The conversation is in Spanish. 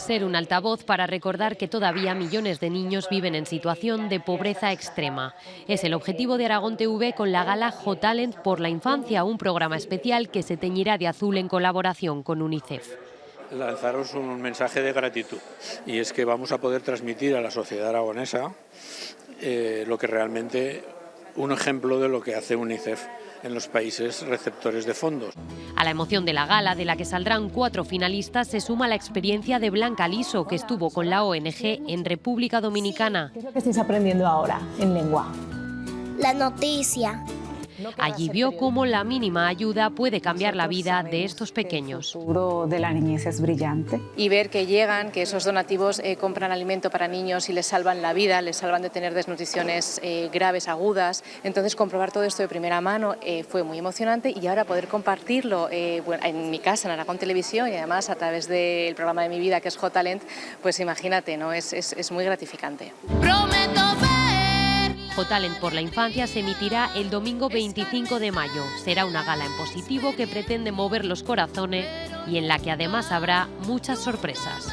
ser un altavoz para recordar que todavía millones de niños viven en situación de pobreza extrema. Es el objetivo de Aragón TV con la gala Hot Talent por la Infancia, un programa especial que se teñirá de azul en colaboración con UNICEF. Lanzaros un mensaje de gratitud, y es que vamos a poder transmitir a la sociedad aragonesa lo que realmente, un ejemplo de lo que hace UNICEF en los países receptores de fondos. A la emoción de la gala, de la que saldrán 4 finalistas, se suma la experiencia de Blanca Liso, que estuvo con la ONG en República Dominicana. ¿Qué es lo que estáis aprendiendo ahora en lengua? La noticia. Allí vio cómo la mínima ayuda puede cambiar la vida de estos pequeños. El futuro de la niñez es brillante. Y ver que llegan, que esos donativos compran alimento para niños y les salvan la vida, les salvan de tener desnutriciones graves, agudas. Entonces, comprobar todo esto de primera mano fue muy emocionante, y ahora poder compartirlo en mi casa, en Aragón Televisión, y además a través del programa de mi vida, que es Hot Talent, pues imagínate, ¿no? Es muy gratificante. Hot Talent por la Infancia se emitirá el domingo 25 de mayo. Será una gala en positivo que pretende mover los corazones y en la que además habrá muchas sorpresas.